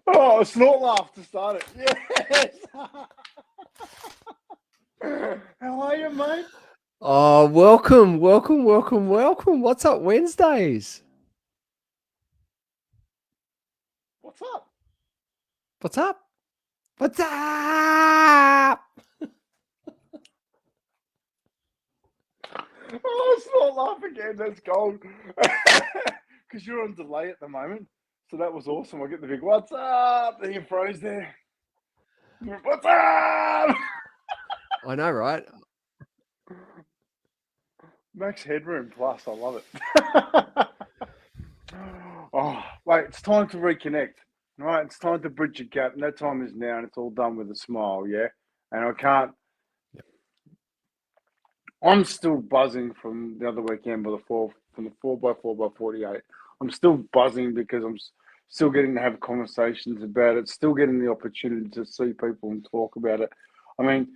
Oh, a snort laugh to start it. Yes. How are you, mate? Oh, welcome. What's up, Wednesdays? What's up? What's up? What's up? Oh, snort laugh again. That's gold. Because you're on delay at the moment. So that was awesome. I get the big what's up. Then you froze there. What's up? I know, right? Max Headroom Plus. I love it. Oh, wait. It's time to reconnect. Right. It's time to bridge a gap. And that time is now. And it's all done with a smile. Yeah. And I can't. I'm still buzzing from the other weekend from the 4x4x48. I'm still buzzing because still getting to have conversations about it, still getting the opportunity to see people and talk about it. I mean,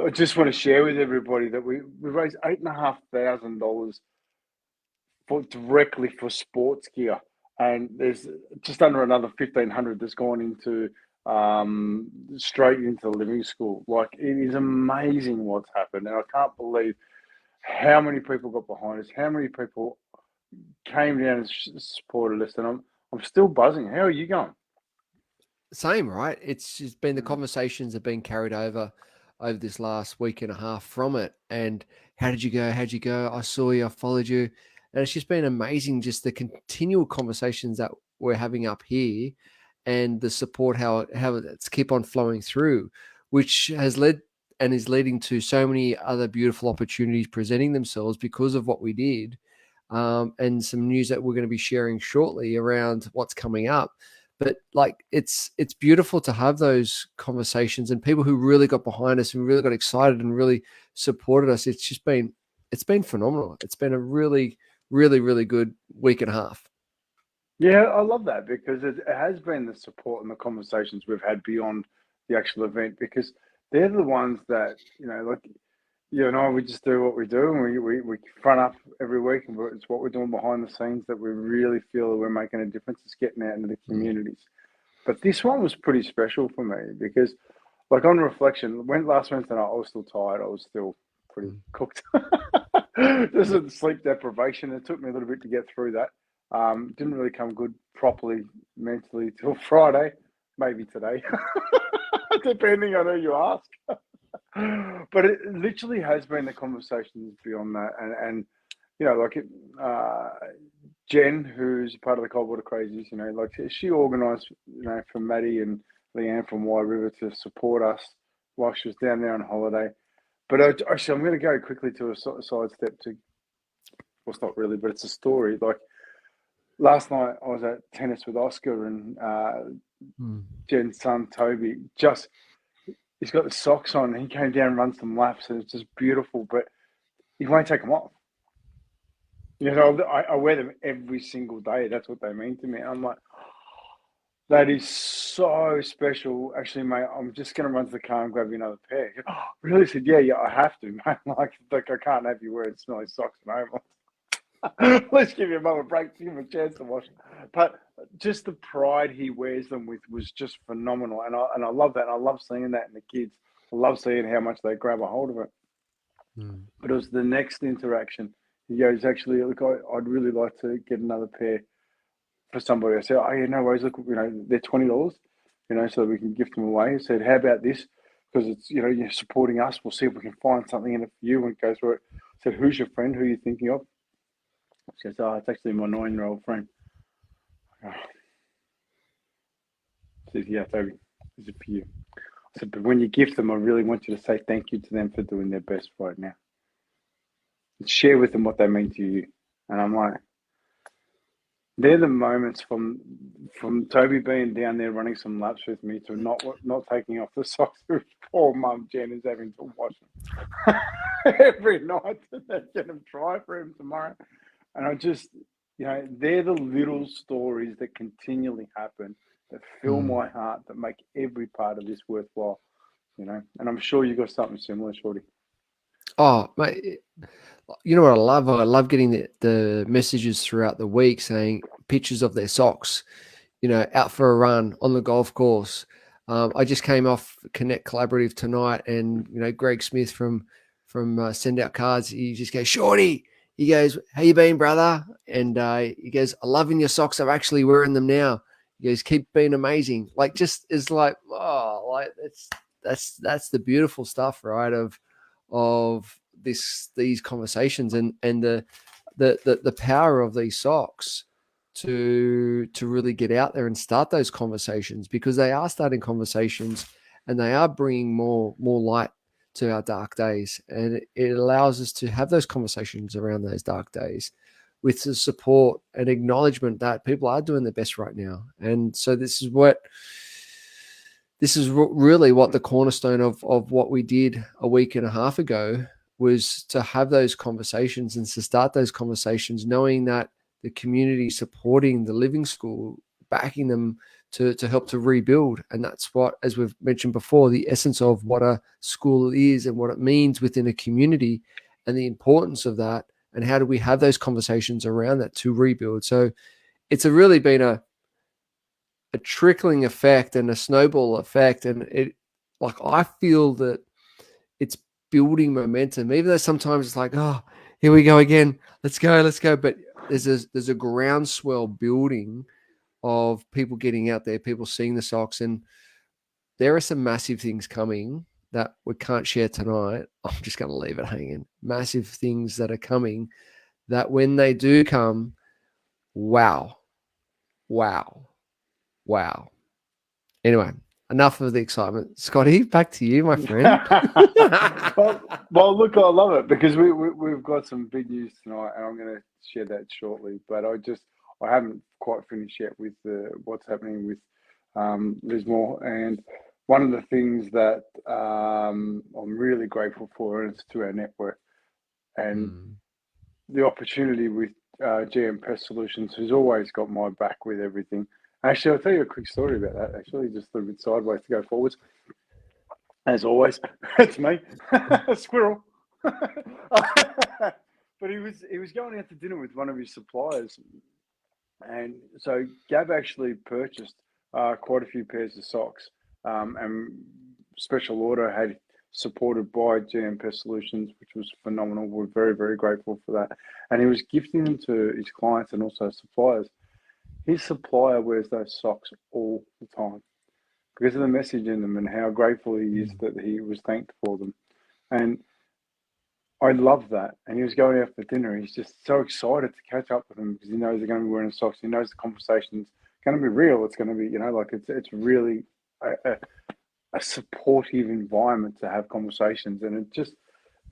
I just want to share with everybody that we raised $8,500 directly for sports gear, and there's just under another 1,500 that's gone into straight into living school. Like, it is amazing what's happened, and I can't believe how many people got behind us, how many people came down and supported us, and I'm still buzzing. How are you going? Same, right? It's just been the Mm. conversations have been carried over this last week and a half from it. And how did you go? How'd you go? I saw you, I followed you. And it's just been amazing, just the continual conversations that we're having up here and the support, how it's keep on flowing through, which has led and is leading to so many other beautiful opportunities presenting themselves because of what we did. And some news that we're going to be sharing shortly around what's coming up. But like it's beautiful to have those conversations and people who really got behind us and really got excited and really supported us. It's been phenomenal. It's been a really good week and a half. Yeah, I love that because it has been the support and the conversations we've had beyond the actual event, because they're the ones that, like you and I, we just do what we do, and we front up every week, and it's what we're doing behind the scenes that we really feel that we're making a difference. It's getting out into the Mm. communities. But this one was pretty special for me because, like, on reflection, last Wednesday night, I was still tired. I was still pretty Mm. cooked. This Yep. is sleep deprivation. It took me a little bit to get through that. Didn't really come good properly mentally till Friday, maybe today, depending on who you ask. But it literally has been the conversations beyond that, and like Jen, who's part of the Coldwater Crazies, like she organised, for Maddie and Leanne from Wye River to support us while she was down there on holiday. But actually, I'm going to go quickly to a side step to, well, it's not really, but it's a story. Like, last night, I was at tennis with Oscar and Mm. Jen's son Toby. He's got the socks on. He came down and run some laps, and it's just beautiful. But he won't take them off. I wear them every single day. That's what they mean to me. I'm like, that is so special. Actually, mate, I'm just going to run to the car and grab you another pair. He goes, oh, really? I said, yeah, I have to, mate. Like I can't have you wearing smelly socks at home. Let's give your mum a break, give him a chance to wash them. But just the pride he wears them with was just phenomenal. And I love that. And I love seeing that in the kids. I love seeing how much they grab a hold of it. Mm. But it was the next interaction. He goes, actually, look, I'd really like to get another pair for somebody. I said, oh, yeah, no worries. Look, they're $20, so that we can gift them away. I said, how about this? Because it's, you're supporting us. We'll see if we can find something in it for you and go through it. I said, who's your friend? Who are you thinking of? She goes, oh, it's actually my 9-year-old friend. I said, yeah, Toby, this is for you. I said, but when you gift them, I really want you to say thank you to them for doing their best right now. And share with them what they mean to you. And I'm like, they're the moments from Toby being down there running some laps with me to not taking off the socks. Poor mum Jen is having to wash them every night. They're going to dry for him tomorrow. And I just, they're the little stories that continually happen that fill Mm. my heart, that make every part of this worthwhile. And I'm sure you got something similar, Shorty. Oh, mate, you know what I love? I love getting the messages throughout the week saying pictures of their socks, you know, out for a run on the golf course. I just came off Connect Collaborative tonight, and you know, Greg Smith from Send Out Cards, he just goes, Shorty. He goes, "How you been, brother?" And he goes, "I'm loving your socks. I'm actually wearing them now." He goes, "Keep being amazing." Like, just is like, oh, like that's the beautiful stuff, right? Of these conversations and the power of these socks to really get out there and start those conversations, because they are starting conversations and they are bringing more light to our dark days, and it allows us to have those conversations around those dark days with the support and acknowledgement that people are doing their best right now. And so this is really what the cornerstone of what we did a week and a half ago was, to have those conversations and to start those conversations, knowing that the community supporting the Living School, backing them to help to rebuild. And that's what, as we've mentioned before, the essence of what a school is and what it means within a community, and the importance of that, and how do we have those conversations around that to rebuild. So it's really been a trickling effect and a snowball effect. And it, like, I feel that it's building momentum, even though sometimes it's like, oh, here we go again. Let's go. But there's a groundswell building of people getting out there, people seeing the socks. And there are some massive things coming that we can't share tonight. I'm just going to leave it hanging. Massive things that are coming, that when they do come, wow. Anyway, enough of the excitement. Scotty, back to you, my friend. well, look, I love it, because we've got some big news tonight, and I'm going to share that shortly. But I haven't quite finished yet with what's happening with Lismore. And one of the things that I'm really grateful for is to our network and the opportunity with GM Pest Solutions, who's always got my back with everything. Actually, I'll tell you a quick story about that. Actually, just a little bit sideways to go forwards. As always, it's me, squirrel. But he was going out to dinner with one of his suppliers, and so Gab actually purchased quite a few pairs of socks, and special order had supported by GM Pest Solutions, which was phenomenal. We're very, very grateful for that. And he was gifting them to his clients and also suppliers. His supplier wears those socks all the time because of the message in them and how grateful he is that he was thanked for them. And I love that. And he was going out for dinner. He's just so excited to catch up with them because he knows they're going to be wearing socks. He knows the conversation's going to be real. It's going to be, like it's really a supportive environment to have conversations. And it just,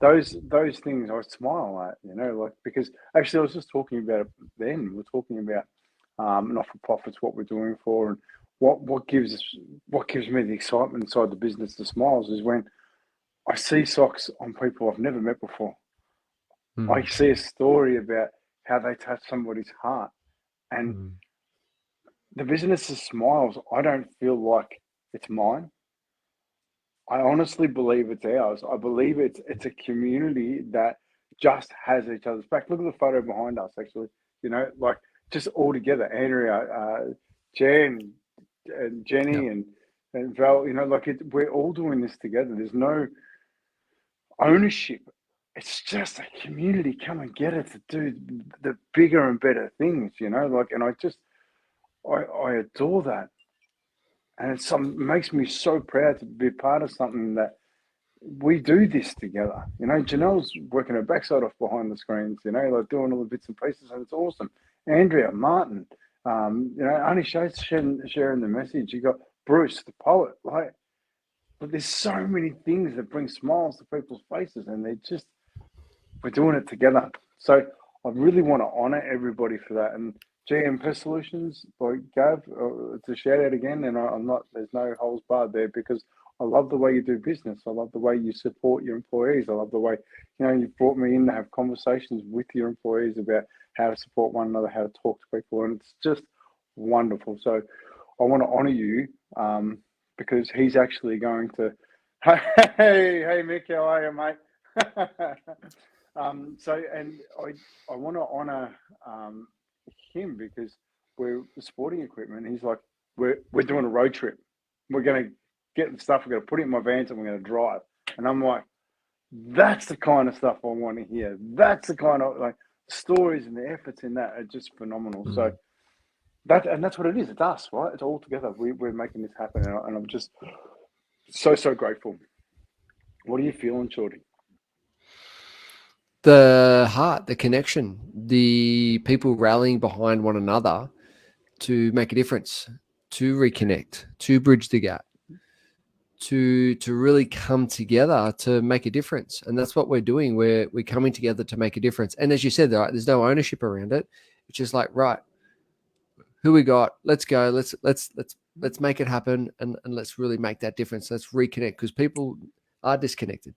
those things I smile at, like, because actually I was just talking about it then. We're talking about not-for-profits, what we're doing for, and what gives me the excitement inside the business, the smiles, is when I see socks on people I've never met before. I see a story about how they touch somebody's heart, and the business's smiles, I don't feel like it's mine. I honestly believe it's ours. I believe it's a community that just has each other's back. Look at the photo behind us, actually. Like, just all together. Andrea, Jen, and Jenny, and Val. Like we're all doing this together. There's no ownership. It's just a community. Come and get it to do the bigger and better things. Like, and I adore that. And it makes me so proud to be part of something that we do this together. Janelle's working her backside off behind the screens, like doing all the bits and pieces, and it's awesome. Andrea, Martin, Arnie Shate's sharing the message. You got Bruce, the poet, but there's so many things that bring smiles to people's faces, and we're doing it together. So I really want to honor everybody for that. And GM Pest Solutions, by Gav, it's a shout out again. And there's no holes barred there, because I love the way you do business. I love the way you support your employees. I love the way, you brought me in to have conversations with your employees about how to support one another, how to talk to people. And it's just wonderful. So I want to honor you, because he's actually going to, hey, Mick, how are you, mate? So, and I want to honour him because we're sporting equipment. He's like, we're doing a road trip. We're going to get the stuff. We're going to put it in my vans and we're going to drive. And I'm like, that's the kind of stuff I want to hear. That's the kind of like stories and the efforts in that are just phenomenal. Mm. So that's what it is. It's us, right? It's all together. We're making this happen, and I'm just so grateful. What are you feeling, Shorty? The heart, the connection, the people rallying behind one another to make a difference, to reconnect, to bridge the gap, to really come together to make a difference. And that's what we're doing. We're coming together to make a difference. And as you said, right, there's no ownership around it. It's just like, right, who we got? Let's go. Let's make it happen, and let's really make that difference. Let's reconnect, because people are disconnected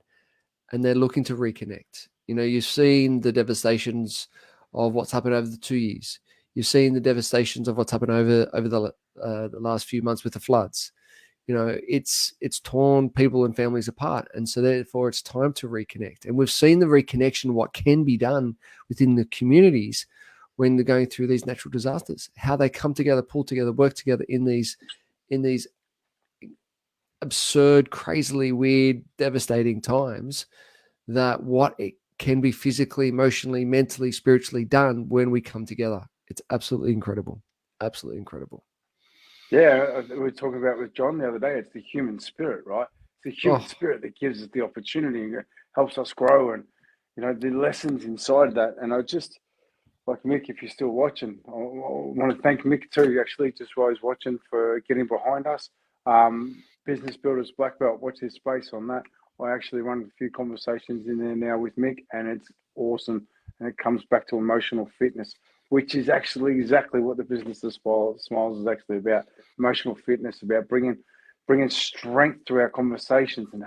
and they're looking to reconnect. You know, you've seen the devastations of what's happened over the 2 years. You've seen the devastations of what's happened over the last few months with the floods. You know, it's torn people and families apart, and so therefore it's time to reconnect. And we've seen the reconnection, what can be done within the communities when they're going through these natural disasters, how they come together, pull together, work together in these absurd, crazily weird, devastating times, that what it can be physically, emotionally, mentally, spiritually done when we come together. It's absolutely incredible. Absolutely incredible. Yeah, we were talking about with John the other day. It's the human spirit, right? It's the human Oh, spirit that gives us the opportunity and helps us grow, and the lessons inside that. And I just like Mick, if you're still watching, I want to thank Mick too. Actually, just while he's watching, for getting behind us. Business Builders Black Belt. Watch his space on that. I actually run a few conversations in there now with Mick, and it's awesome. And it comes back to emotional fitness, which is actually exactly what the business of Smiles is actually about. Emotional fitness, about bringing strength to our conversations and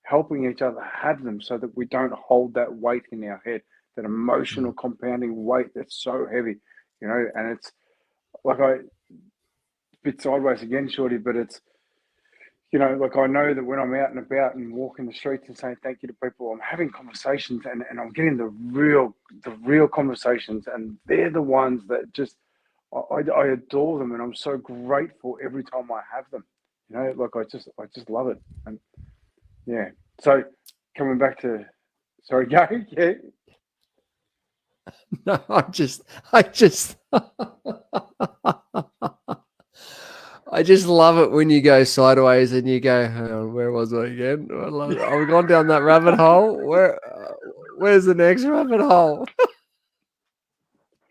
helping each other have them, so that we don't hold that weight in our head, that emotional compounding weight that's so heavy, and it's like a bit sideways again, Shorty, but it's, like I know that when I'm out and about and walking the streets and saying thank you to people, I'm having conversations, and I'm getting the real conversations, and they're the ones that just, I adore them, and I'm so grateful every time I have them, like I just love it. And yeah, so coming back to, sorry, Gary, yeah. no, I just I just love it when you go sideways and you go, hang on, where was I again? I love it. I've gone down that rabbit hole. Where's the next rabbit hole?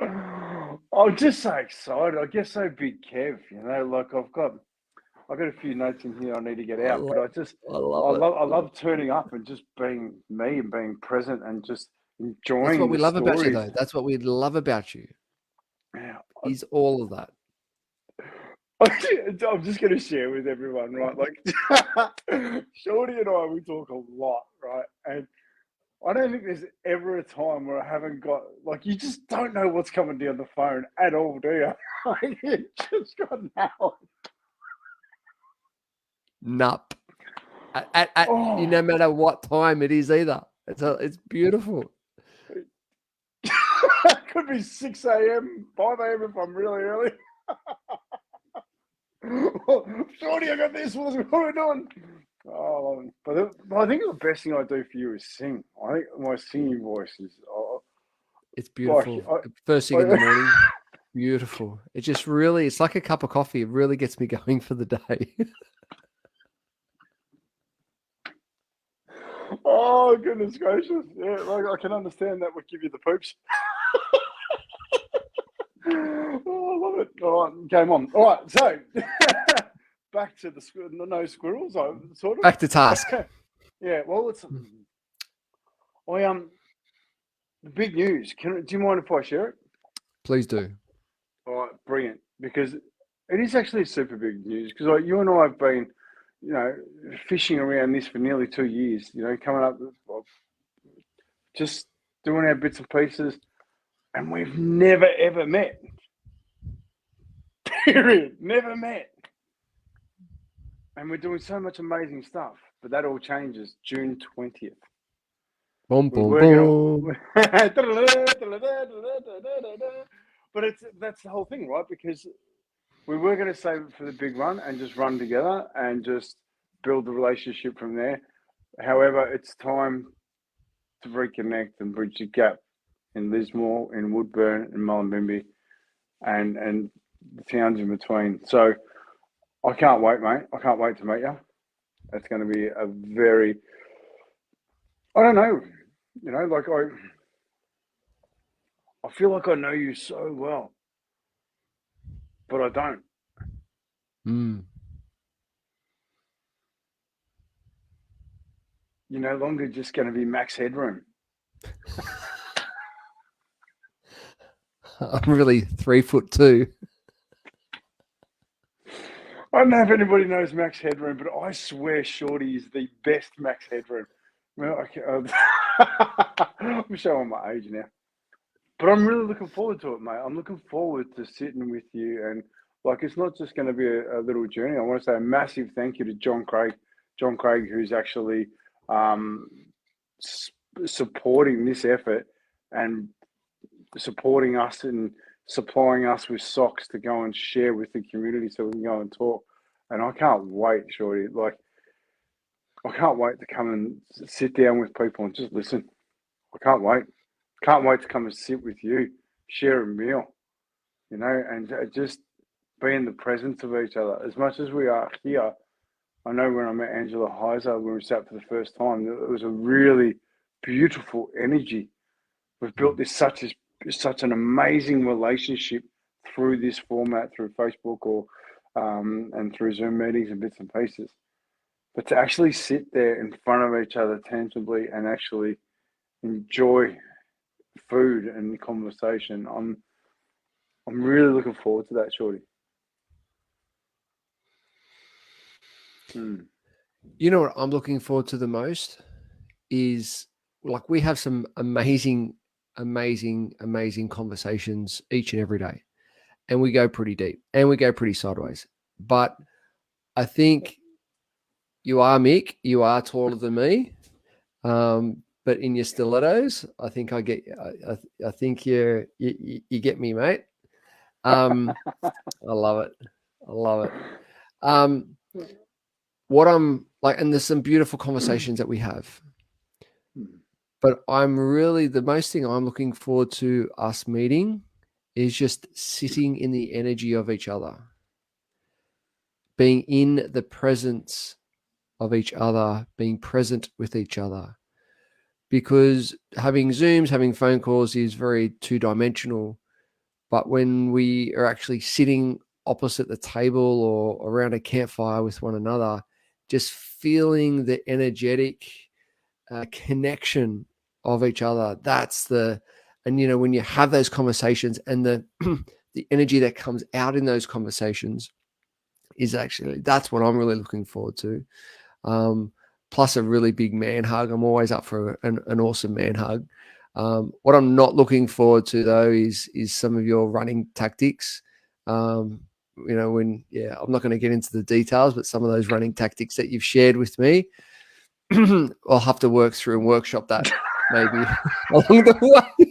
I'm just so excited. I guess so big Kev, like I've got a few notes in here I need to get I out, love, but I love it. I love turning up and just being me and being present and just That's what enjoying we the love about you, stories. though. That's what we love about you. Yeah, Is all of that. I'm just going to share with everyone, right? Like, Shorty and we talk a lot, right? And I don't think there's ever a time where I haven't got, like, you just don't know what's coming down the phone at all, do you? Like, you just got nailed. Nup. No Oh, matter what time it is either. It's beautiful. it could be 6 a.m., 5 a.m. if I'm really early. Shorty, I got this. What are we doing? Oh, but I think the best thing I do for you is sing. I think my singing voice is, It's like, beautiful. First thing in the morning. Beautiful. It's like a cup of coffee. It really gets me going for the day. oh, goodness gracious. Yeah, like, I can understand that would give you the poops. Oh, I love it. All right, game on. All right, so back to the no squirrels, sort Back to task. of. Yeah, well, I the big news. Do you mind if I share it? Please do. All right, brilliant. Because it is actually super big news. Because like you and I have been, fishing around this for nearly 2 years. Coming up, well, just doing our bits and pieces, and we've never ever met. Period. Never met. And we're doing so much amazing stuff. But that all changes June 20th. Boom, We're boom, working boom. on, but that's the whole thing, right? Because we were going to save it for the big run and just run together and just build the relationship from there. However, it's time to reconnect and bridge the gap in Lismore, in Woodburn, in Mullumbimby, and the towns in between. So I can't wait, mate. I can't wait to meet you. It's going to be a very, I don't know, like I feel like I know you so well, but I don't. Mm. You're no longer just going to be Max Headroom. I'm really 3'2". I don't know if anybody knows Max Headroom, but I swear Shorty is the best Max Headroom. Well, I'm showing my age now, but I'm really looking forward to it, mate. I'm looking forward to sitting with you, and like it's not just going to be a little journey. I want to say a massive thank you to John Craig, who's actually um, supporting this effort and supporting us and supplying us with socks to go and share with the community so we can go and talk. And I can't wait, Shorty. Like, I can't wait to come and sit down with people and just listen. I can't wait. Can't wait to come and sit with you, share a meal, and just be in the presence of each other. As much as we are here, I know when I met Angela Heiser, when we sat for the first time, it was a really beautiful energy. We've built such an amazing relationship through this format, through Facebook or and through Zoom meetings and bits and pieces. But to actually sit there in front of each other tangibly and actually enjoy food and conversation, I'm really looking forward to that, Shorty. Mm. You know what I'm looking forward to the most is like we have some amazing, amazing conversations each and every day. And we go pretty deep and we go pretty sideways. But I think you are Mick, you are taller than me. But in your stilettos, I think I think you get me, mate. I love it. I love it. What I'm like, and there's some beautiful conversations that we have. But I'm really the most thing I'm looking forward to us meeting is just sitting in the energy of each other, being in the presence of each other, being present with each other. Because having Zooms, having phone calls is very two dimensional. But when we are actually sitting opposite the table or around a campfire with one another, just feeling the energetic connection of each other, and when you have those conversations and the the energy that comes out in those conversations that's what I'm really looking forward to. Plus a really big man hug. I'm always up for an awesome man hug. What I'm not looking forward to though is some of your running tactics. I'm not going to get into the details, but some of those running tactics that you've shared with me, I'll have to work through and workshop that maybe along the way.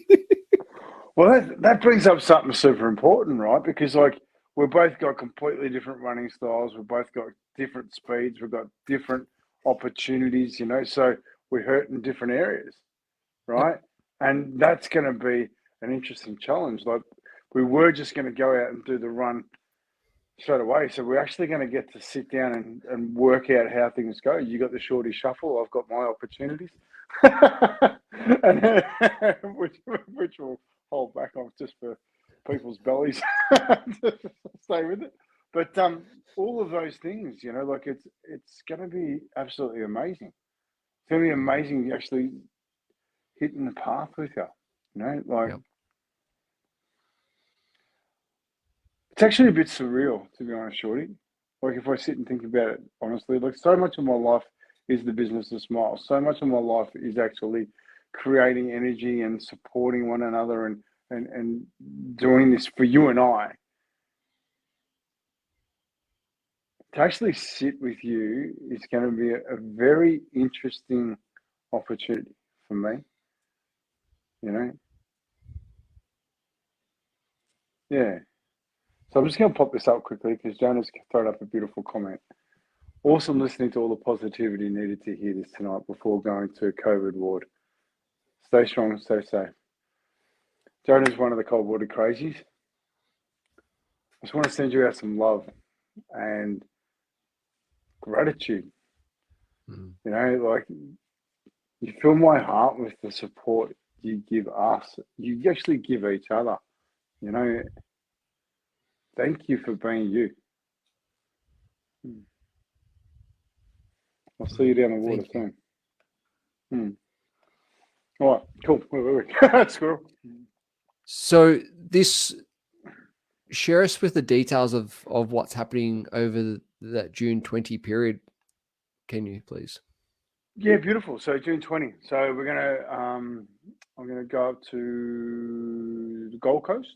Well, that brings up something super important, right? Because like we've both got completely different running styles. We've both got different speeds. We've got different opportunities, so we hurt in different areas, Yep. right? And that's going to be an interesting challenge. Like we were just going to go out and do the run straight away. So we're actually going to get to sit down and work out how things go. You got the shorty shuffle. I've got my opportunities, and, which will hold back on just for people's bellies to stay with it. But all of those things, like it's going to be absolutely amazing. It's going to be amazing actually hitting the path with you. Like Yep. it's actually a bit surreal, to be honest, Shorty. Like if I sit and think about it honestly, like so much of my life is the business of Smile. So much of my life is actually creating energy and supporting one another and doing this for you and I. To actually sit with you is going to be a very interesting opportunity for for me. You know, yeah. So I'm just going to pop this up quickly because Jonah's thrown up a beautiful comment. Awesome listening to all the positivity. Needed to hear this tonight before going to a COVID ward. Stay strong, stay safe. Jonah's one of the cold water crazies. I just want to send you out some love and gratitude. Mm. You know, like you fill my heart with the support you give us. You actually give each other. You know, thank you for being you. I'll see you down the water Thank soon. All right, cool. Wait. Squirrel. So this, share us with the details of what's happening over that June 20 period. Can you please? Yeah, beautiful. So June 20. So I'm gonna go up to the Gold Coast.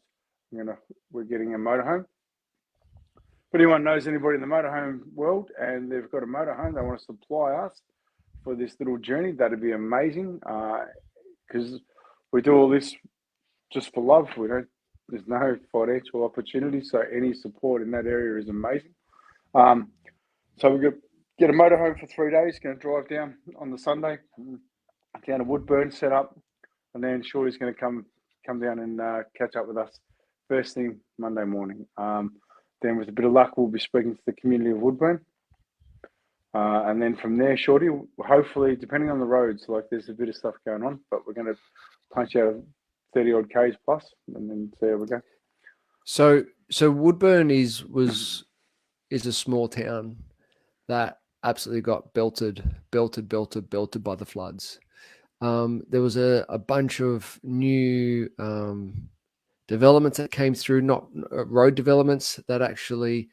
We're getting a motorhome. If anyone knows anybody in the motorhome world and they've got a motorhome, they want to supply us for this little journey, that'd be amazing. Because we do all this just for love. There's no financial opportunity, so any support in that area is amazing. So we're gonna get a motorhome for 3 days. Going to drive down on the Sunday down to Woodburn, set up, and then Shorty's going to come down and catch up with us first thing Monday morning. Then with a bit of luck, we'll be speaking to the community of Woodburn. And then from there, Shorty, hopefully, depending on the roads, like there's a bit of stuff going on, but we're going to punch out 30 odd Ks plus and then see how we go. So Woodburn is a small town that absolutely got belted by the floods. There was a bunch of new developments that came through, not road developments that actually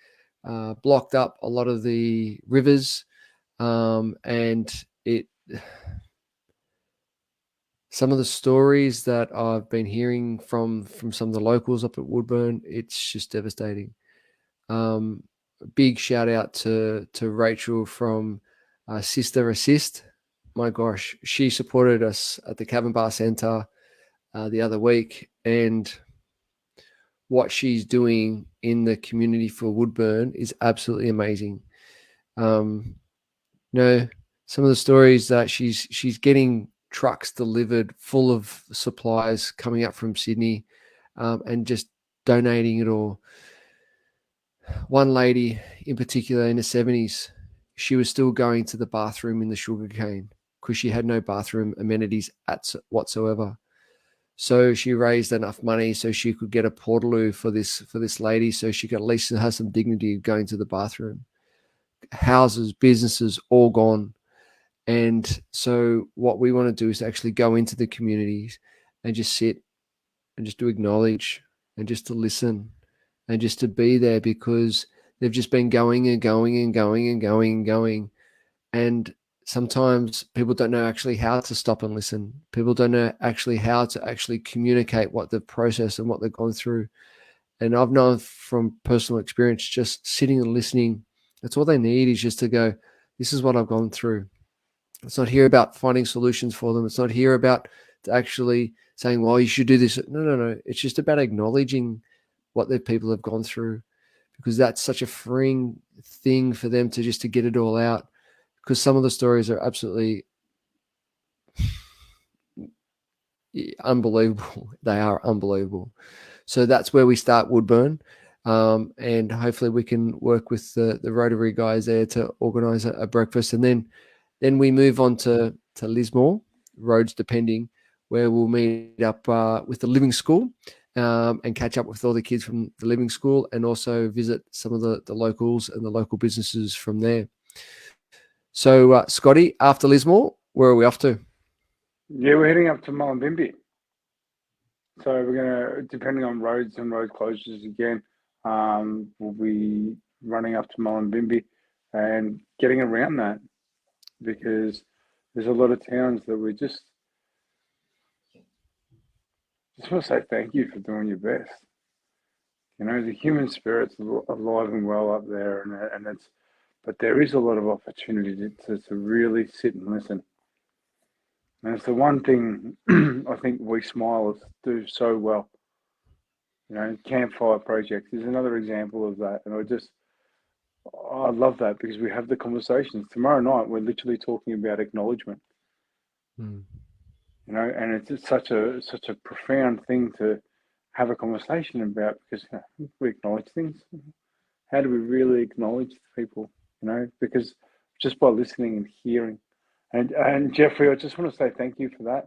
blocked up a lot of the rivers, and it. Some of the stories that I've been hearing from some of the locals up at Woodburn, it's just devastating. Big shout out to Rachel from Sister Assist. My gosh, she supported us at the Cabin Bar Centre the other week, and what she's doing in the community for Woodburn is absolutely amazing. Some of the stories that she's getting trucks delivered full of supplies coming up from Sydney, and just donating it all. One lady in particular in the 70s, she was still going to the bathroom in the sugarcane because she had no bathroom amenities whatsoever. So she raised enough money so she could get a portaloo for this lady, so she could at least have some dignity going to the bathroom. Houses, businesses, all gone. And so what we want to do is actually go into the communities and just sit and just to acknowledge and just to listen and just to be there, because they've just been going and going and going and going and going. And sometimes people don't know actually how to stop and listen. People don't know actually how to actually communicate what they've processed and what they've gone through. And I've known from personal experience, just sitting and listening, that's all they need, is just to go, this is what I've gone through. It's not here about finding solutions for them. It's not here about actually saying, well, you should do this. No. It's just about acknowledging what the people have gone through, because that's such a freeing thing for them to just to get it all out. Because some of the stories are absolutely unbelievable. They are unbelievable. So that's where we start Woodburn. And hopefully we can work with the Rotary guys there to organise a breakfast. And then we move on to Lismore, roads depending, where we'll meet up with the Living School and catch up with all the kids from the Living School, and also visit some of the locals and the local businesses from there. So, Scotty, after Lismore, where are we off to? Yeah, we're heading up to Mullumbimby. So we're going to, depending on roads and road closures again, we'll be running up to Mullumbimby and getting around that, because there's a lot of towns that we just want to say thank you for doing your best. You know, the human spirit's alive and well up there, and but there is a lot of opportunity to really sit and listen. And it's the one thing I think we Smilers do so well. Campfire projects is another example of that. And I love that because we have the conversations. Tomorrow night, we're literally talking about acknowledgement. Mm. And it's just such a profound thing to have a conversation about because we acknowledge things. How do we really acknowledge people? Because just by listening and hearing. And Jeffrey, I just want to say thank you for that.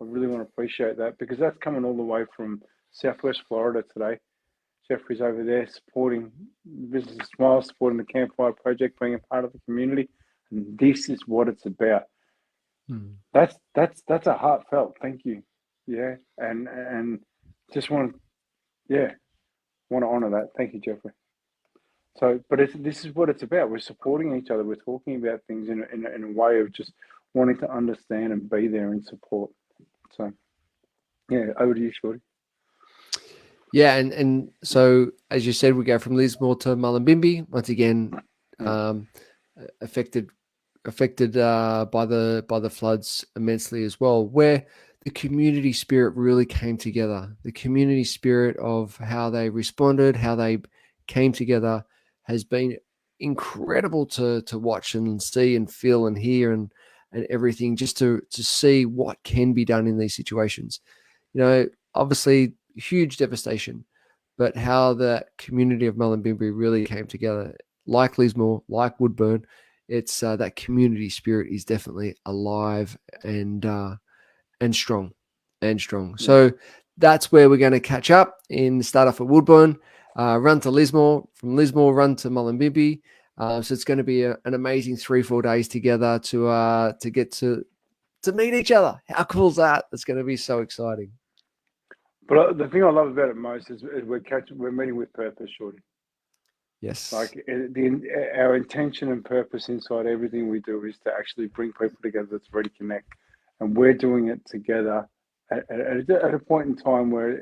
I really want to appreciate that because that's coming all the way from Southwest Florida today. Jeffrey's over there supporting Business Smile, supporting the Campfire Project, being a part of the community. And this is what it's about. That's a heartfelt thank you. Yeah. And just want to honor that. Thank you, Jeffrey. So, but this is what it's about. We're supporting each other. We're talking about things in a way of just wanting to understand and be there and support. So, yeah, over to you, Shorty. Yeah, and so as you said, we go from Lismore to Mullumbimby once again, affected by the floods immensely as well, where the community spirit really came together. The community spirit of how they responded, how they came together, has been incredible to watch and see and feel and hear and everything, just to see what can be done in these situations. Obviously huge devastation, but how the community of Mullumbimby really came together, like Lismore, like Woodburn. It's that community spirit is definitely alive and strong. So that's where we're going to catch up in start off at Woodburn, run to Lismore, from Lismore run to Mullumbimby. So it's going to be an amazing 3-4 days together to get to meet each other. How cool is that? It's going to be so exciting. But the thing I love about it most is we're meeting with purpose, Shorty. Yes. Like our intention and purpose inside everything we do is to actually bring people together to really connect, and we're doing it together at a point in time where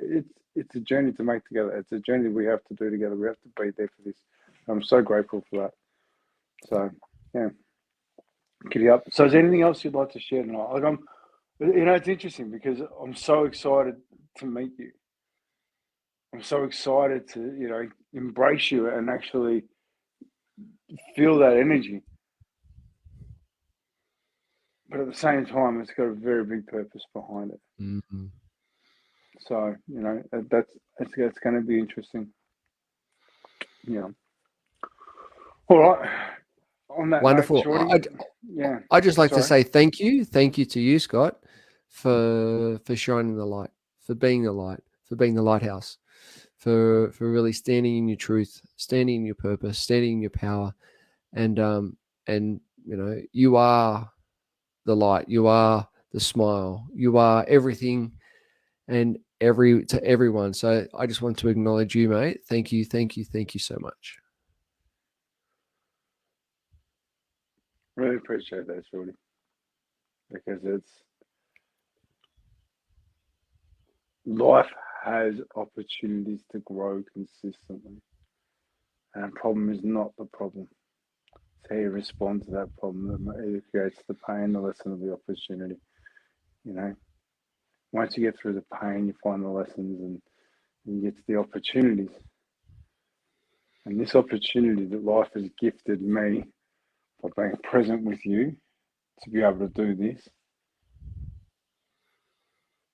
it's a journey to make together. It's a journey we have to do together. We have to be there for this. I'm so grateful for that. So yeah, giddy up. So is there anything else you'd like to share tonight? Like it's interesting because I'm so excited to meet you. I'm so excited to, embrace you and actually feel that energy. But at the same time, it's got a very big purpose behind it. Mm-hmm. So, that's going to be interesting. Yeah. All right. On that wonderful. Note, Shorty, I'd just like to say thank you to you, Scott, for shining the light, for being the light, for being the lighthouse, for really standing in your truth, standing in your purpose, standing in your power, and you are the light, you are the smile, you are everything and to everyone. So I just want to acknowledge you, mate. Thank you so much. Really appreciate that, Shorty, because life has opportunities to grow consistently, and the problem is not the problem. It's how you respond to that problem that either creates the pain, the lesson, or the opportunity. Once you get through the pain, you find the lessons and you get to the opportunities. And this opportunity that life has gifted me by being present with you to be able to do this.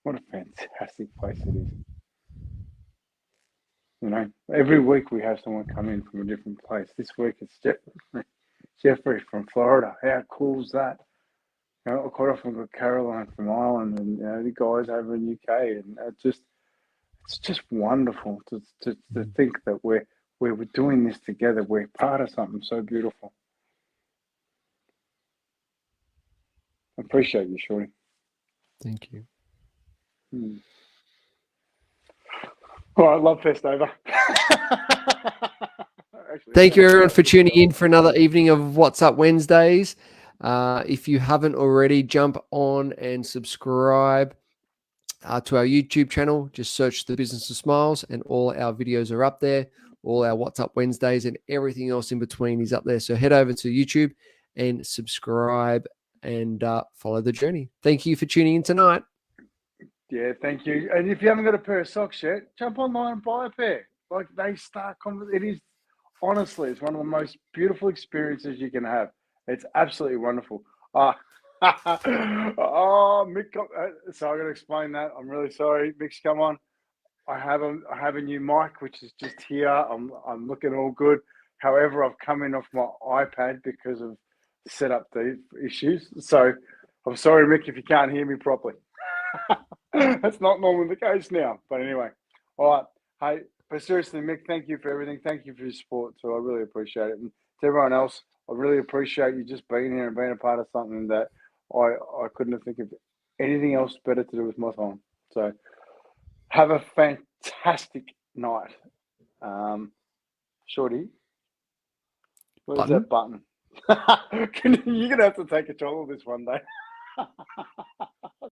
What a fantastic place it is. Every week we have someone come in from a different place. This week it's Jeffrey from Florida. How cool is that? Quite often got Caroline from Ireland and the guys over in UK, and it's just wonderful to think that we're doing this together. We're part of something so beautiful. I appreciate you, Shorty. Thank you. All right, Love Fest over. Thank you, everyone, for tuning in for another evening of What's Up Wednesdays. If you haven't already, jump on and subscribe to our YouTube channel. Just search The Business of Smiles, and all our videos are up there. All our What's Up Wednesdays and everything else in between is up there. So head over to YouTube and subscribe and follow the journey. Thank you for tuning in tonight. Yeah, thank you. And if you haven't got a pair of socks yet, jump online and buy a pair. Like they start, it is honestly, it's one of the most beautiful experiences you can have. It's absolutely wonderful. Oh, Mick, so I got to explain that. I'm really sorry. Mick's come on. I have a new mic, which is just here. I'm looking all good. However, I've come in off my iPad because of setup issues. So I'm sorry, Mick, if you can't hear me properly. That's not normally the case now. But anyway, all right. Hey, but seriously, Mick, thank you for everything. Thank you for your support. So I really appreciate it. And to everyone else, I really appreciate you just being here and being a part of something that I couldn't have think of anything else better to do with my time. So have a fantastic night. Shorty, where's that button? You're going to have to take control of this one day.